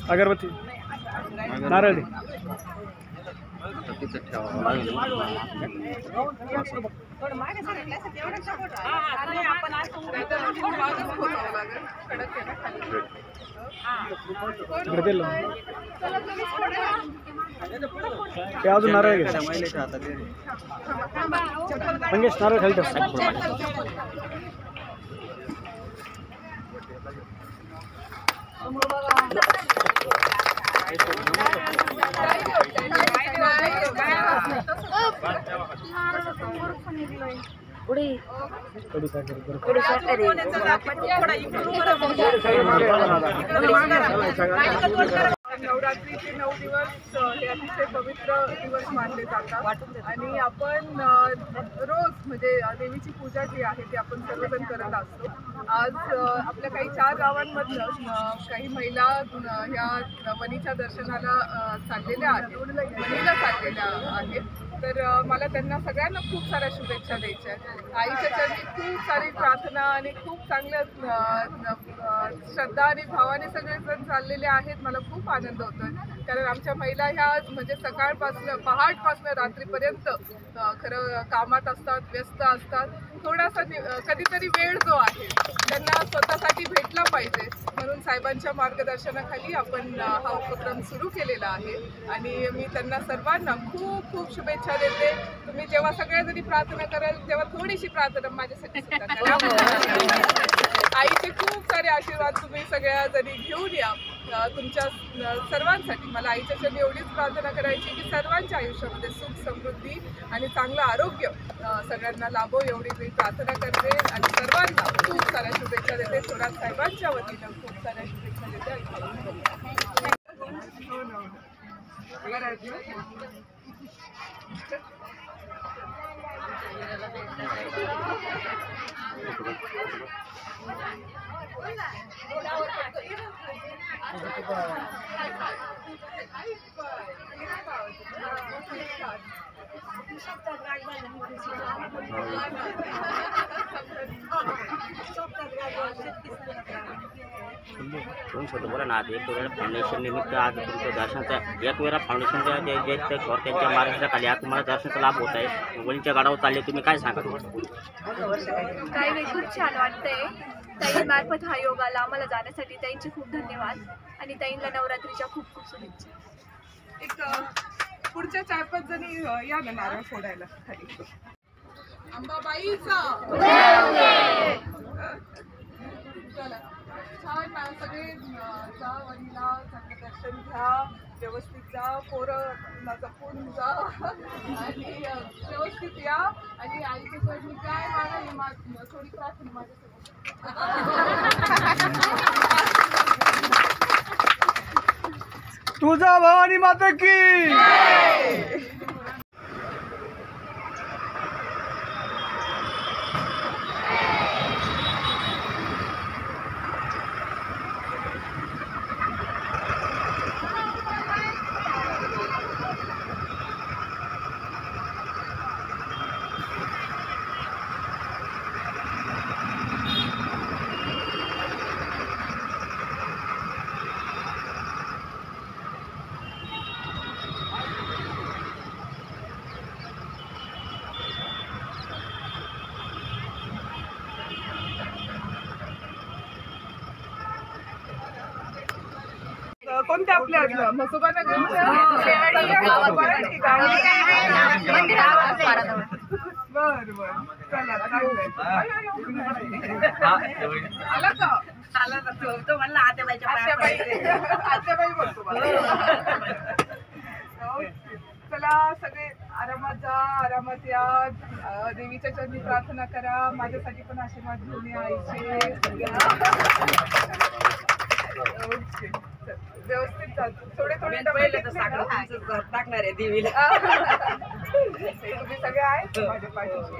अगरबत्ती नारळ दे. ते अजून नारळ घे. मंगेश नारळ खाली ठेव. नवरात्रीचे 9 दिवस हे अतिशय पवित्र दिवस मानले जातात आणि आपण रोज म्हणजे देवीची पूजा जी आहे ती आपण सर्वजण करत असतो. आज आपल्या काही 4 गावांमधनं काही महिला ह्या वनीच्या दर्शनाला चाललेल्या आहेत, वनीला चाललेल्या आहेत. तर मला त्यांना सगळ्यांना खूप साऱ्या शुभेच्छा द्यायच्या आहेत. आईच्या चरणी खूप सारी प्रार्थना आणि खूप चांगल्या श्रद्धा आणि भावाने सगळेजण चाललेले आहेत. मला खूप आनंद होतोय कारण आमच्या महिला ह्या म्हणजे सकाळपासनं पहाटपासनं रात्रीपर्यंत खरं कामात असतात, व्यस्त असतात. थोडासा कधीतरी वेळ जो आहे त्यांना स्वतःसाठी भेटला पाहिजे म्हणून साहेबांच्या मार्गदर्शनाखाली आपण हा उपक्रम सुरू केलेला आहे आणि मी त्यांना सर्वांना खूप खूप शुभेच्छा देते. तुम्ही जेव्हा सगळ्याजणी प्रार्थना कराल तेव्हा थोडीशी प्रार्थना माझ्यासाठी सुद्धा करा. आईचे खूप सारे आशीर्वाद तुम्ही सगळ्या जणी घेऊन या तुमच्या सर्वांसाठी. मला आईच्या चरणी एवढीच प्रार्थना करायची की सर्वांच्या आयुष्यामध्ये सुख समृद्धी आणि चांगलं आरोग्य सगळ्यांना लाभो एवढी मी प्रार्थना करते आणि सर्वांना खूप साऱ्या शुभेच्छा देते. थोरात साहेबांच्या वतीनं खूप साऱ्या शुभेच्छा देते. बोला ना. आज एक वेळा फाउंडेशन निमित्त आज तुमचं दर्शनाचा एक वेळा फाउंडेशनच्या जे त्यांच्या मार्गदर्शनाखाली आज तुम्हाला दर्शनाचा लाभ होत आहे. वणीच्या गाडावर चालले तुम्ही काय सांगा? काही नाही, खूप छान वाटतंय. ताईंमार्फत हा योग आला आम्हाला जाण्यासाठी. ताईंचे खूप धन्यवाद आणि ताईंना नवरात्रीच्या खूप खूप शुभेच्छा. एक पुढच्या 4-5 जणी या ना नारळ फोडायला खाली. अंबाबाईचा चला छान सगळे जा वनीला, चांगलं दर्शन घ्या, व्यवस्थित जा, पोरं जपून जा आणि व्यवस्थित या आणि आईच्या चरणी काय मागा थोडी प्रार्थना माझ्यासोबत. तुळजा भवानी माता की. कोणत्या आपल्या म्हसोबा नगरच्या बर बर चला आला का? आला तो म्हणला आत्याबाई बोलतो. चला सगळे आरामात जा, आरामात या, देवीच्या चरणी प्रार्थना करा. माझ्यासाठी पण आशीर्वाद घेऊन या आईचे. व्यवस्थित जातो. थोडे थोडे टाकणार आहे देवीला. तुम्ही सगळे आहेत माझ्या पाठीशी.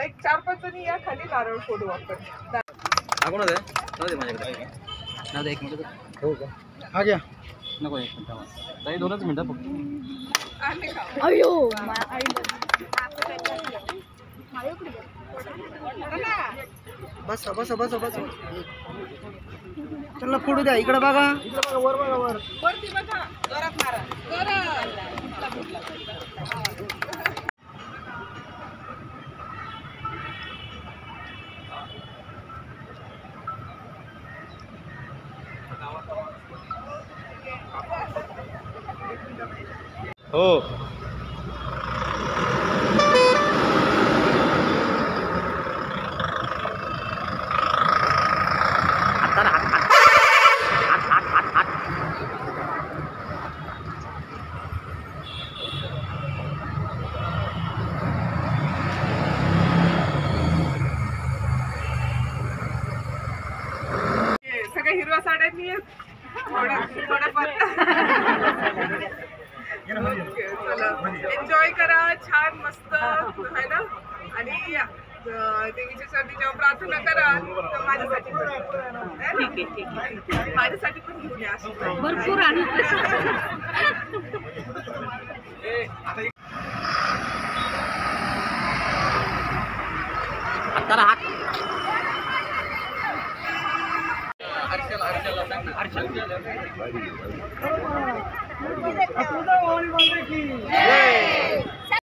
एक 4-5 जणी या खाली नारळ फोडू आपण. हो का? हा घ्या. नको 1 मिनिट 2च मिनिटं फक्त. बस बस बस बस चला फोडू द्या. इकडे बघा. वर बघा वर. वरती बघा. जोरात मारा. जोरात. हो. सगळ्या हिरव्या साड्यांनी एन्जॉय करा. छान मस्त आहे ना. आणि देवीच्या चरणी जेव्हा प्रार्थना करा तर माझ्यासाठी माझ्यासाठी पण घेऊन या. भरपूर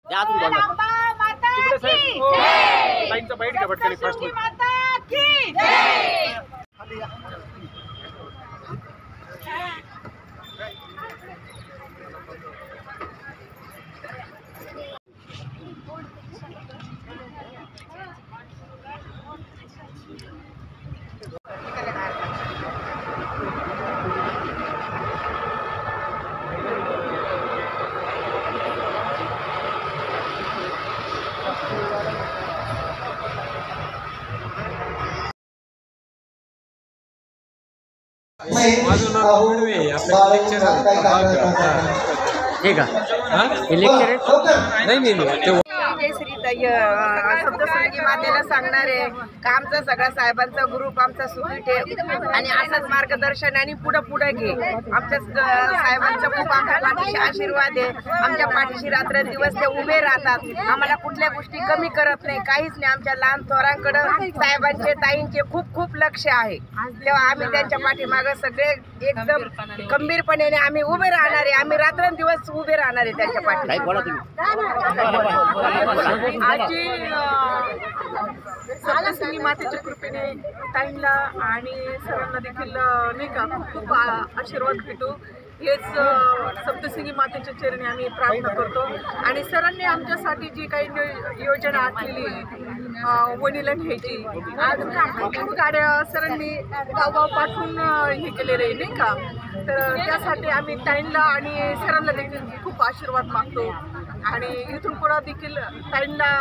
द्या अजून बोला. तिकडे साहेब. लाईनचा बाईट घ्या पटकन फास्ट मध्ये. माझं नाव मिळवे. आपलं लेक्चर हे का हे लेक्चर आहे. नाही मी ते श्री सप्तशृंगी मातेला सांगणारे का आमचा सगळा साहेबांचा ग्रुप आमचा सुखी ठेव आणि असंच मार्गदर्शन आणि पुढे पुढे घे. आमच्या साहेबांचा खूप आमच्या पाठीशी आशीर्वाद आहे. आमच्या पाठीशी रात्रंदिवस ते उभे राहतात. आम्हाला कुठल्या गोष्टी कमी करत नाही, काहीच नाही. आमच्या लहान थोरांकडे साहेबांचे ताईंचे खूप खूप लक्ष आहे. तेव्हा आम्ही त्यांच्या पाठीमागे सगळे एकदम गंभीरपणे आम्ही उभे राहणार आहे. आम्ही रात्रंदिवस उभे राहणार आहे त्यांच्या पाठी. बोला तुम्ही. आजची सप्तशृंगी मातेच्या कृपेने ताईंना आणि सर्वांना देखील नाही का खूप आशीर्वाद भेटू हेच सप्तशृंगी मातेच्या चरणी आम्ही प्रार्थना करतो. आणि सरांनी आमच्यासाठी जी काही योजना आखलेली वणीला न्यायची, आज खूप गाड्या सरांनी गावगाव पाठवून हे केलेलं आहे नाही का. तर त्यासाठी आम्ही ताईंना आणि सरांना देखील खूप आशीर्वाद मागतो. आणि इथून पुढे देखील ताईंना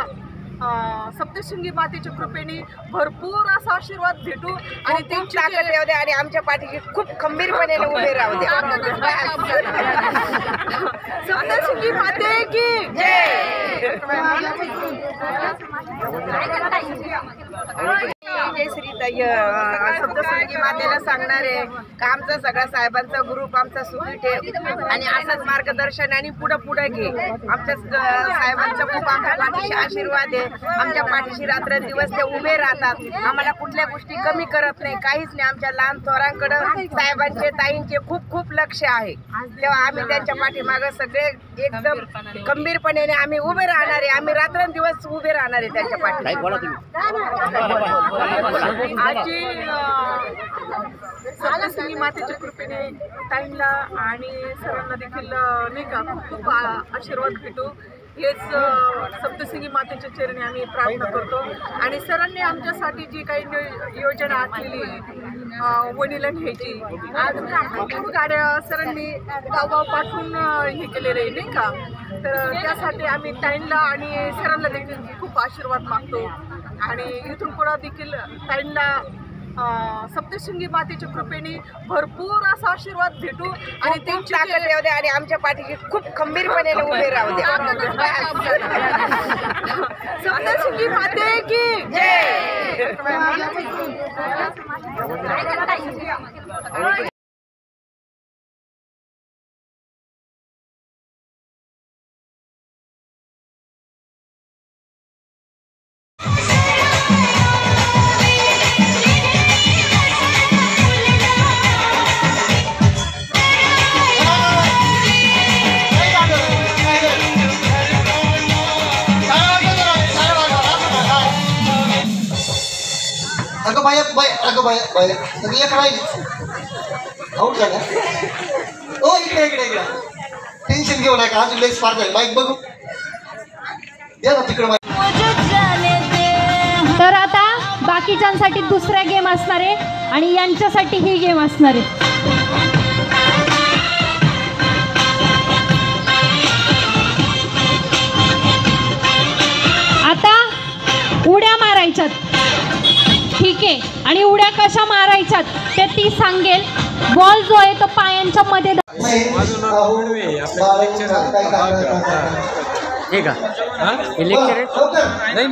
सप्तशृंगी मातेच्या कृपेने भरपूर असा आशीर्वाद भेटू आणि त्यांची ताकद येऊ द्या आणि आमच्या पाठीशी खूप खंबीरपणे उभे राहू द्या. सप्तशृंगी माते की जय. श्री सप्तशृंगी मातेला सांगणारे का आमचा सगळा साहेबांचा ग्रुप आमचा सुखी ठेव आणि असंच मार्गदर्शन आणि पुढे पुढे घे. आमच्या साहेबांचा खूप आमच्या पाठीशी आशीर्वाद आहे. आमच्या पाठीशी रात्रंदिवस ते उभे राहतात. आम्हाला कुठल्या गोष्टी कमी करत नाही, काहीच नाही. आमच्या लहान थोरांकडे साहेबांचे ताईंचे खूप खूप लक्ष आहे. तेव्हा आम्ही त्यांच्या पाठीमागे सगळे एकदम गंभीरपणे आम्ही उभे राहणार आहे. आम्ही रात्रंदिवस उभे राहणार आहे त्यांच्या पाठी. बोला तुम्ही. आजची सप्तशृंगी मातेच्या कृपेने ताईंना आणि सर्वांना देखील नाही का खूप आशीर्वाद भेटू हेच सप्तशृंगी मातेच्या चरणी आम्ही प्रार्थना करतो. आणि सरांनी आमच्यासाठी जी काही योजना आखलेली वणीला न्यायची, आज खूप गाड्या सरांनी गावगाव पाठवून हे केलेलं आहे नाही का. तर त्यासाठी आम्ही ताईंना आणि सरांना देखील खूप आशीर्वाद मागतो. आणि इथून पुढे देखील ताईंना सप्तशृंगी मातेच्या कृपेने भरपूर असा आशीर्वाद भेटू आणि त्यांची ताकद येऊ द्या आणि आमच्या पाठीशी खूप खंबीरपणे उभे राहू द्या. सप्तशृंगी माते की जय. सगळी एक राहील आऊट झाला. ओ इकडे इकडे इकडे टेन्शन घेऊ नका, अजून लई स्पार्क आहे. माईक बघू द्या ना तिकडे माईक. तर आता बाकीच्यांसाठी दुसरा गेम असणार आहे आणि यांच्यासाठी ही गेम असणार आहे. आता उड्या मारायच्यात, ठीक आहे. आणि उड्या कशा मारायच्यात ते ती सांगेल. बॉल जो आहे तो पायांच्या मध्ये. माझं नाव गुणवे, आपलं लेक्चर ठीक आहे. लेक्चर आहे नाही